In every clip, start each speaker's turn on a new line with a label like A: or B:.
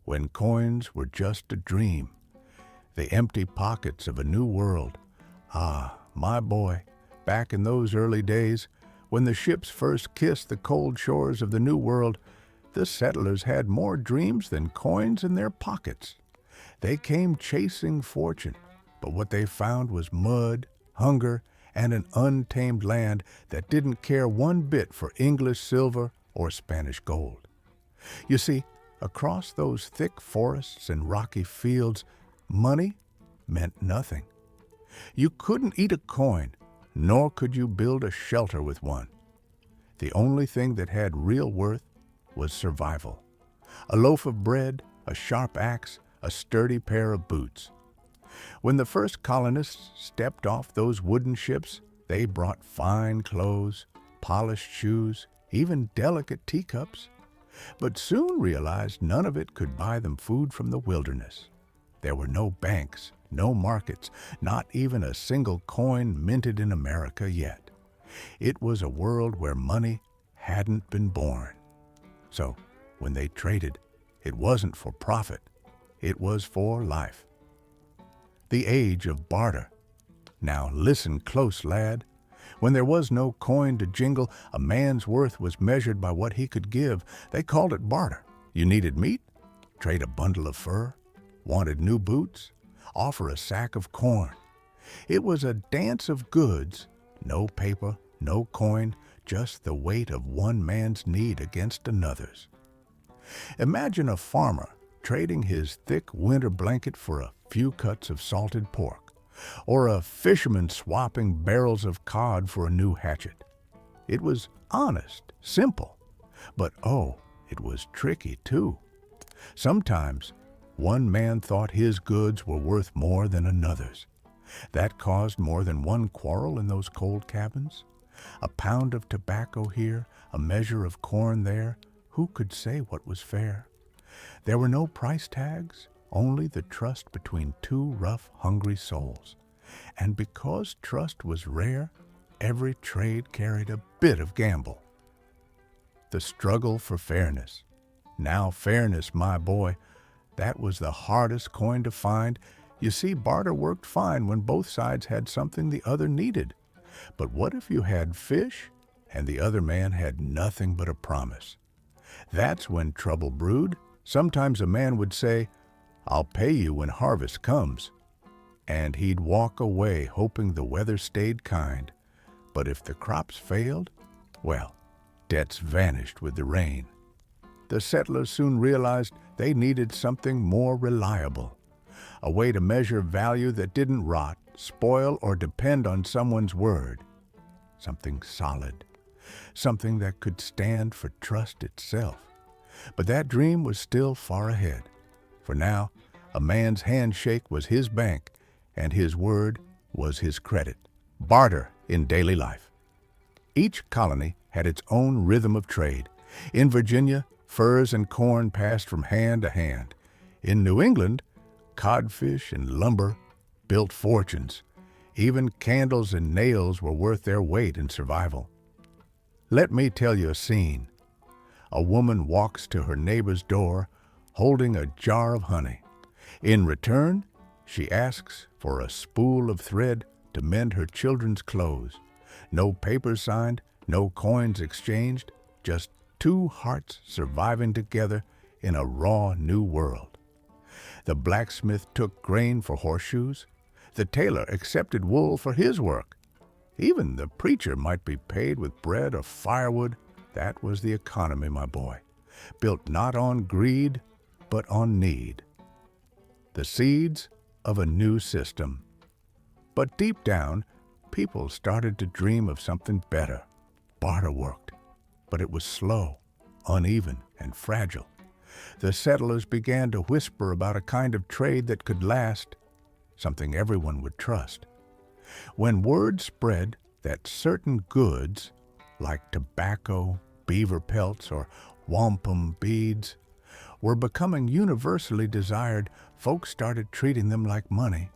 A: when coins were just a dream, the empty pockets of a new world. Ah, my boy, back in those early days, when the ships first kissed the cold shores of the New World, the settlers had more dreams than coins in their pockets. They came chasing fortune, but what they found was mud, hunger, and an untamed land that didn't care one bit for English silver or Spanish gold. You see, across those thick forests and rocky fields, money meant nothing. You couldn't eat a coin, nor could you build a shelter with one. The only thing that had real worth was survival. A loaf of bread, a sharp axe, a sturdy pair of boots. When the first colonists stepped off those wooden ships, they brought fine clothes, polished shoes, even delicate teacups, but soon realized none of it could buy them food from the wilderness. There were no banks, no markets, not even a single coin minted in America yet. It was a world where money hadn't been born. So, when they traded, it wasn't for profit, it was for life. The age of barter. Now listen close, lad. When there was no coin to jingle, a man's worth was measured by what he could give. They called it barter. You needed meat? Trade a bundle of fur. Wanted new boots? Offer a sack of corn. It was a dance of goods. No paper, no coin, just the weight of one man's need against another's. Imagine a farmer trading his thick winter blanket for a few cuts of salted pork, or a fisherman swapping barrels of cod for a new hatchet. It was honest, simple, but oh, it was tricky too. Sometimes one man thought his goods were worth more than another's. That caused more than one quarrel in those cold cabins. A pound of tobacco here, a measure of corn there. Who could say what was fair? There were no price tags, only the trust between two rough, hungry souls. And because trust was rare, every trade carried a bit of gamble. The struggle for fairness. Now fairness, my boy, that was the hardest coin to find. You see, barter worked fine when both sides had something the other needed. But what if you had fish and the other man had nothing but a promise? That's when trouble brewed. Sometimes a man would say, "I'll pay you when harvest comes." And he'd walk away hoping the weather stayed kind. But if the crops failed, well, debts vanished with the rain. The settlers soon realized they needed something more reliable, a way to measure value that didn't rot, spoil, or depend on someone's word. Something solid, something that could stand for trust itself. But that dream was still far ahead. For now, a man's handshake was his bank, and his word was his credit. Barter in daily life. Each colony had its own rhythm of trade. In Virginia, furs and corn passed from hand to hand. In New England, codfish and lumber built fortunes. Even candles and nails were worth their weight in survival. Let me tell you a scene. A woman walks to her neighbor's door holding a jar of honey. In return, she asks for a spool of thread to mend her children's clothes. No papers signed, no coins exchanged, just two hearts surviving together in a raw new world. The blacksmith took grain for horseshoes. The tailor accepted wool for his work. Even the preacher might be paid with bread or firewood. That was the economy, my boy, built not on greed, but on need. The seeds of a new system. But deep down, people started to dream of something better. Barter worked, but it was slow, uneven, and fragile. The settlers began to whisper about a kind of trade that could last, something everyone would trust. When word spread that certain goods, like tobacco, beaver pelts, or wampum beads, were becoming universally desired, folks started treating them like money.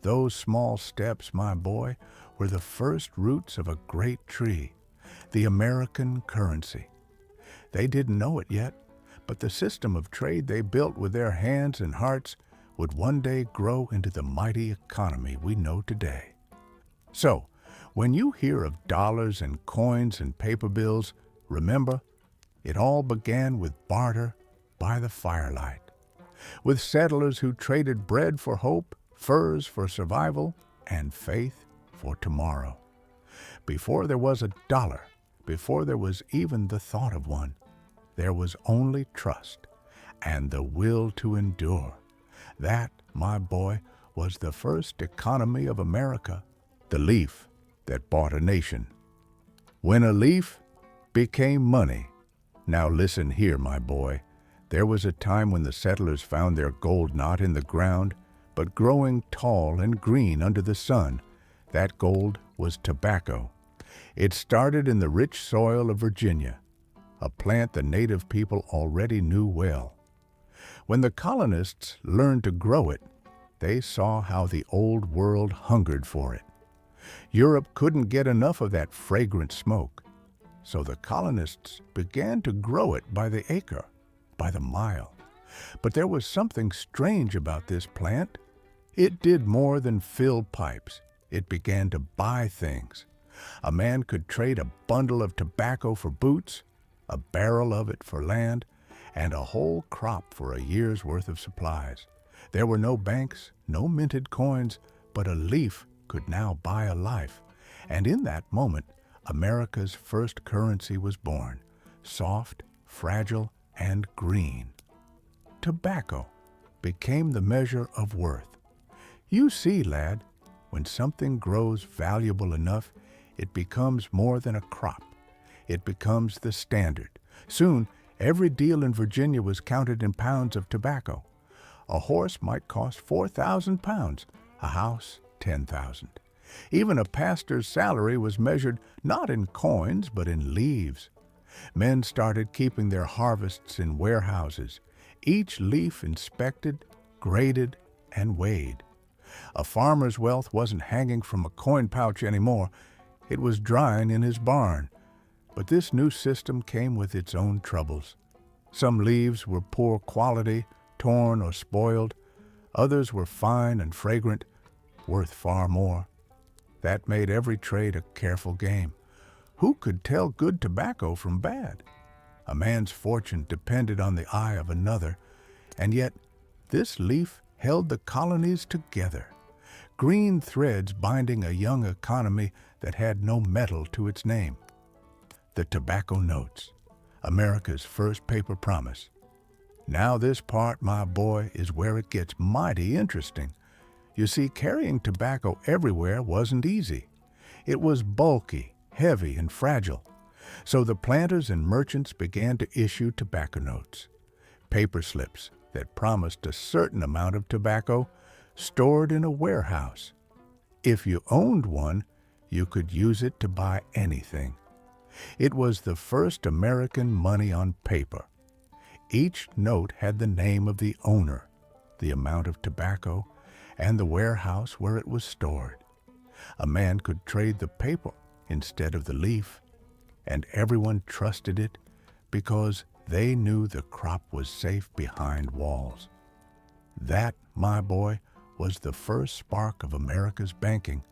A: Those small steps, my boy, were the first roots of a great tree, the American currency. They didn't know it yet, But the system of trade they built with their hands and hearts would one day grow into the mighty economy we know today. So, when you hear of dollars and coins and paper bills, remember, it all began with barter by the firelight, with settlers who traded bread for hope, furs for survival, and faith for tomorrow. Before there was a dollar, before there was even the thought of one, there was only trust and the will to endure. That, my boy, was the first economy of America, the leaf that bought a nation. When a leaf became money. Now listen here, my boy. There was a time when the settlers found their gold not in the ground, but growing tall and green under the sun. That gold was tobacco. It started in the rich soil of Virginia, a plant the native people already knew well. When the colonists learned to grow it, they saw how the old world hungered for it. Europe couldn't get enough of that fragrant smoke, so the colonists began to grow it by the acre, by the mile. But there was something strange about this plant. It did more than fill pipes. It began to buy things. A man could trade a bundle of tobacco for boots, a barrel of it for land, and a whole crop for a year's worth of supplies. There were no banks, no minted coins, but a leaf could now buy a life. And in that moment, America's first currency was born, soft, fragile, and green. Tobacco became the measure of worth. You see, lad, when something grows valuable enough, it becomes more than a crop. It becomes the standard. Soon, every deal in Virginia was counted in pounds of tobacco. A horse might cost 4,000 pounds, a house 10,000. Even a pastor's salary was measured not in coins, but in leaves. Men started keeping their harvests in warehouses, each leaf inspected, graded, and weighed. A farmer's wealth wasn't hanging from a coin pouch anymore. It was drying in his barn. But this new system came with its own troubles. Some leaves were poor quality, torn or spoiled. Others were fine and fragrant, worth far more. That made every trade a careful game. Who could tell good tobacco from bad? A man's fortune depended on the eye of another, and yet this leaf held the colonies together, green threads binding a young economy that had no metal to its name. The tobacco notes, America's first paper promise. Now this part, my boy, is where it gets mighty interesting. You see, carrying tobacco everywhere wasn't easy. It was bulky, heavy, and fragile. So the planters and merchants began to issue tobacco notes, paper slips that promised a certain amount of tobacco stored in a warehouse. If you owned one, you could use it to buy anything. It was the first American money on paper. Each note had the name of the owner, the amount of tobacco, and the warehouse where it was stored. A man could trade the paper instead of the leaf, and everyone trusted it because they knew the crop was safe behind walls. That, my boy, was the first spark of America's banking,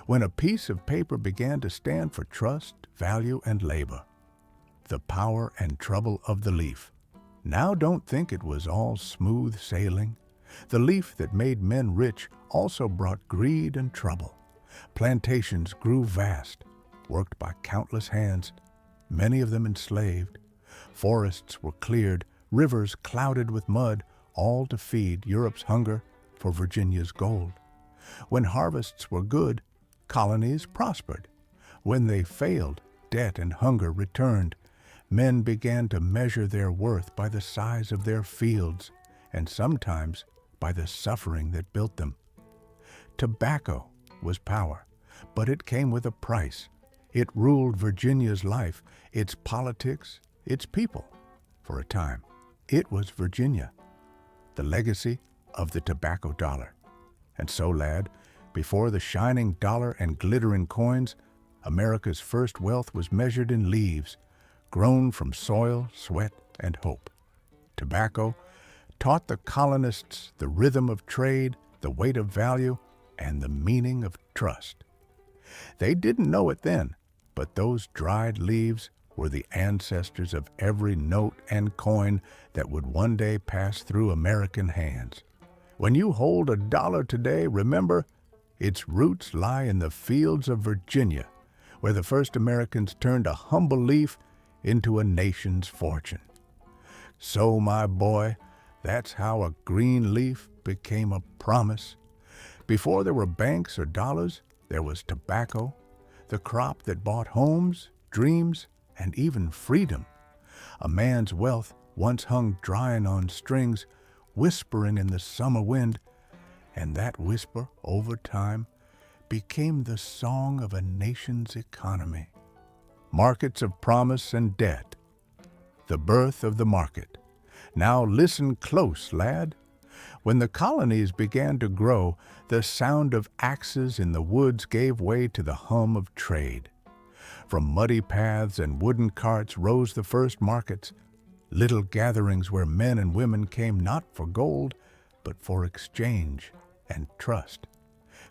A: when a piece of paper began to stand for trust, value, and labor. The power and trouble of the leaf. Now don't think it was all smooth sailing. The leaf that made men rich also brought greed and trouble. Plantations grew vast, worked by countless hands, many of them enslaved. Forests were cleared, rivers clouded with mud, all to feed Europe's hunger for Virginia's gold. When harvests were good, colonies prospered. When they failed, debt and hunger returned. Men began to measure their worth by the size of their fields, and sometimes by the suffering that built them. Tobacco was power, but it came with a price. It ruled Virginia's life, its politics, its people. For a time, it was Virginia, the legacy of the tobacco dollar. And so, lad, before the shining dollar and glittering coins, America's first wealth was measured in leaves, grown from soil, sweat, and hope. tobacco, taught the colonists the rhythm of trade, the weight of value, and the meaning of trust. They didn't know it then, but those dried leaves were the ancestors of every note and coin that would one day pass through American hands. When you hold a dollar today, remember, its roots lie in the fields of Virginia, where the first Americans turned a humble leaf into a nation's fortune. So, my boy, that's how a green leaf became a promise. Before there were banks or dollars, there was tobacco, the crop that bought homes, dreams, and even freedom. A man's wealth once hung drying on strings, whispering in the summer wind, and that whisper, over time, became the song of a nation's economy. Markets of promise and debt. The birth of the market. Now listen close, lad. When the colonies began to grow, the sound of axes in the woods gave way to the hum of trade. From muddy paths and wooden carts rose the first markets, little gatherings where men and women came not for gold, but for exchange and trust.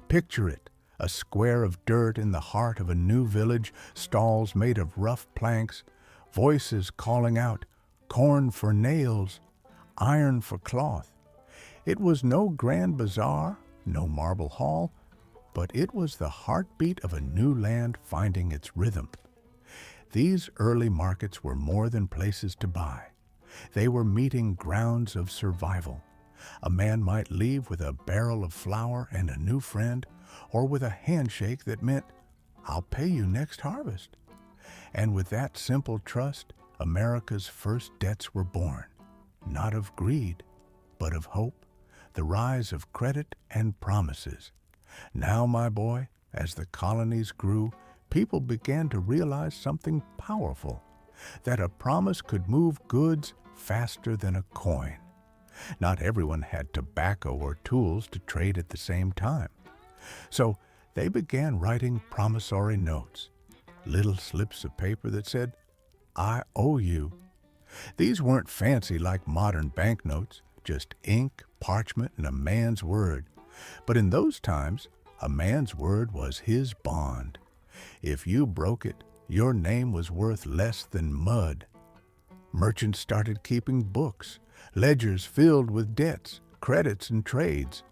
A: Picture it, a square of dirt in the heart of a new village, stalls made of rough planks, voices calling out, corn for nails, iron for cloth. It was no grand bazaar, no marble hall, but it was the heartbeat of a new land finding its rhythm. These early markets were more than places to buy. They were meeting grounds of survival. A man might leave with a barrel of flour and a new friend, or with a handshake that meant, "I'll pay you next harvest." And with that simple trust, America's first debts were born, not of greed, but of hope, the rise of credit and promises. Now, my boy, as the colonies grew, people began to realize something powerful, that a promise could move goods faster than a coin. Not everyone had tobacco or tools to trade at the same time. So they began writing promissory notes, little slips of paper that said, "I owe you." These weren't fancy like modern banknotes, just ink, parchment, and a man's word. But in those times, a man's word was his bond. If you broke it, your name was worth less than mud. Merchants started keeping books, ledgers filled with debts, credits, and trades.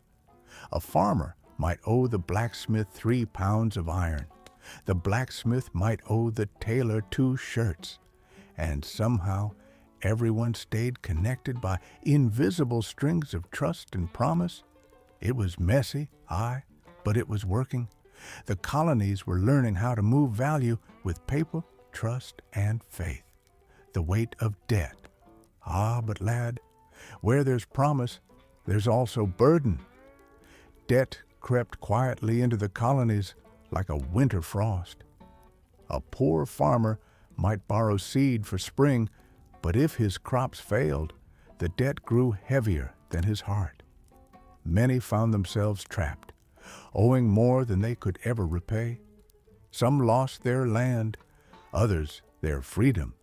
A: A farmer might owe the blacksmith 3 pounds of iron. The blacksmith might owe the tailor 2 shirts. And somehow, everyone stayed connected by invisible strings of trust and promise. It was messy, aye, but it was working. The colonies were learning how to move value with paper, trust, and faith. The weight of debt. Ah, but lad, where there's promise, there's also burden. Debt crept quietly into the colonies like a winter frost. A poor farmer might borrow seed for spring, but if his crops failed, the debt grew heavier than his heart. Many found themselves trapped, owing more than they could ever repay. Some lost their land, others their freedom.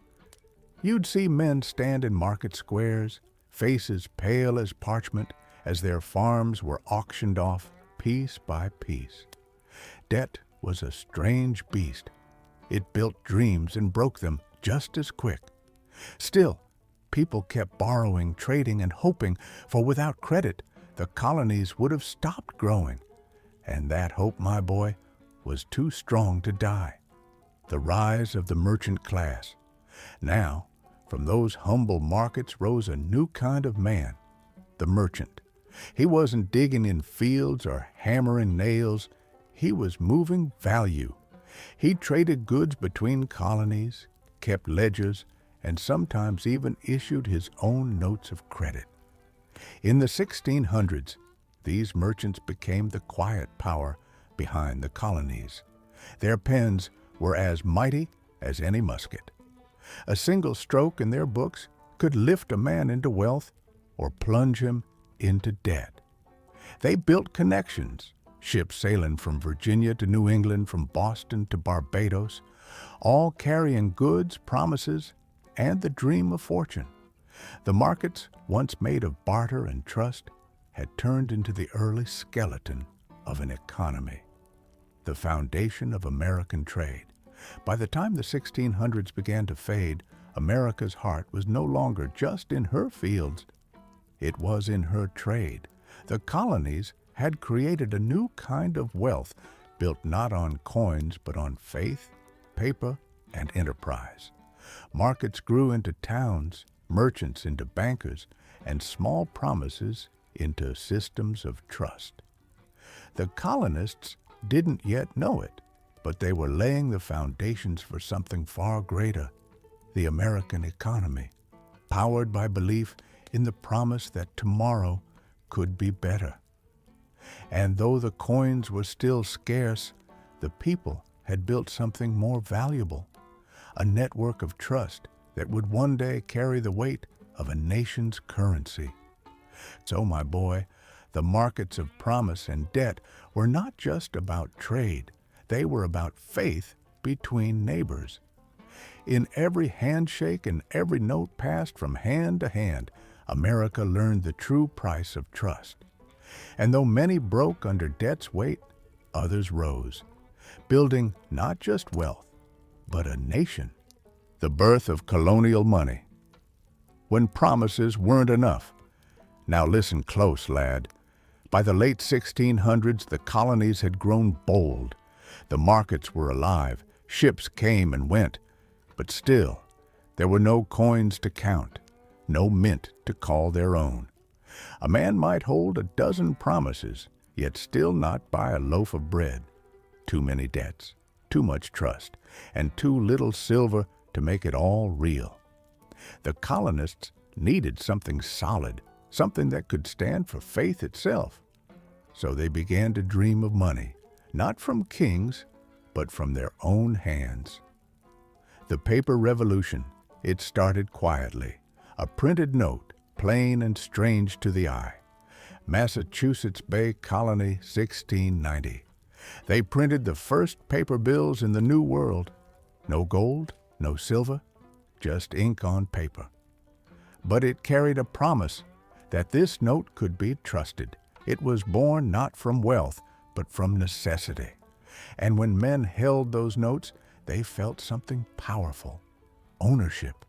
A: You'd see men stand in market squares, faces pale as parchment, as their farms were auctioned off piece by piece. Debt was a strange beast. It built dreams and broke them just as quick. Still, people kept borrowing, trading, and hoping, for without credit, the colonies would have stopped growing. And that hope, my boy, was too strong to die. The rise of the merchant class. Now, from those humble markets rose a new kind of man, the merchant. He wasn't digging in fields or hammering nails. He was moving value. He traded goods between colonies, kept ledgers, and sometimes even issued his own notes of credit. In the 1600s, these merchants became the quiet power behind the colonies. Their pens were as mighty as any musket. A single stroke in their books could lift a man into wealth or plunge him into debt. They built connections, ships sailing from Virginia to New England, from Boston to Barbados, all carrying goods, promises, and the dream of fortune. The markets, once made of barter and trust, had turned into the early skeleton of an economy, the foundation of American trade. By the time the 1600s began to fade, America's heart was no longer just in her fields. It was in her trade. The colonies had created a new kind of wealth built not on coins but on faith, paper, and enterprise. Markets grew into towns, merchants into bankers, and small promises into systems of trust. The colonists didn't yet know it, but they were laying the foundations for something far greater, the American economy, powered by belief in the promise that tomorrow could be better. And though the coins were still scarce, the people had built something more valuable, a network of trust that would one day carry the weight of a nation's currency. So, my boy, the markets of promise and debt were not just about trade. They were about faith between neighbors. In every handshake and every note passed from hand to hand, America learned the true price of trust. And though many broke under debt's weight, others rose, building not just wealth, but a nation. The birth of colonial money. When promises weren't enough. Now listen close, lad. By the late 1600s, the colonies had grown bold. The markets were alive. Ships came and went. But still, there were no coins to count, no mint to call their own. A man might hold a dozen promises, yet still not buy a loaf of bread. Too many debts, too much trust, and too little silver to make it all real. The colonists needed something solid, something that could stand for faith itself. So they began to dream of money, not from kings, but from their own hands. The paper revolution, it started quietly, a printed note, plain and strange to the eye. Massachusetts Bay Colony, 1690. They printed the first paper bills in the New World. No gold, no silver, just ink on paper. But it carried a promise that this note could be trusted. It was born not from wealth, but from necessity. And when men held those notes, they felt something powerful, ownership.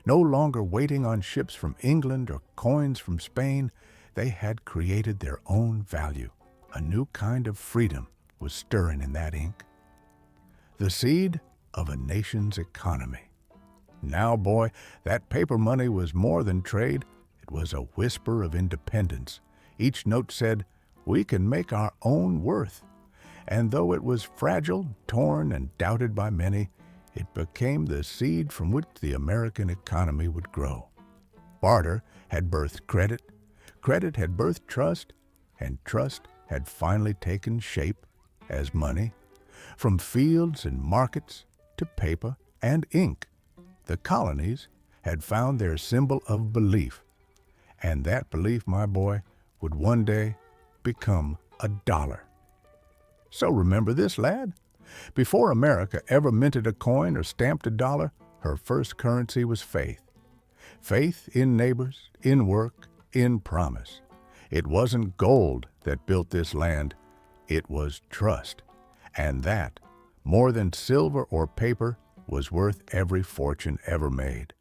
A: No longer waiting on ships from England or coins from Spain, they had created their own value. A new kind of freedom was stirring in that ink. The seed of a nation's economy. Now, boy, that paper money was more than trade. It was a whisper of independence. Each note said, "We can make our own worth." And though it was fragile, torn, and doubted by many, it became the seed from which the American economy would grow. Barter had birthed credit, credit had birthed trust, and trust had finally taken shape as money. From fields and markets to paper and ink, the colonies had found their symbol of belief. And that belief, my boy, would one day become a dollar. So remember this, lad. Before America ever minted a coin or stamped a dollar, her first currency was faith. Faith in neighbors, in work, in promise. It wasn't gold that built this land, it was trust. And that, more than silver or paper, was worth every fortune ever made.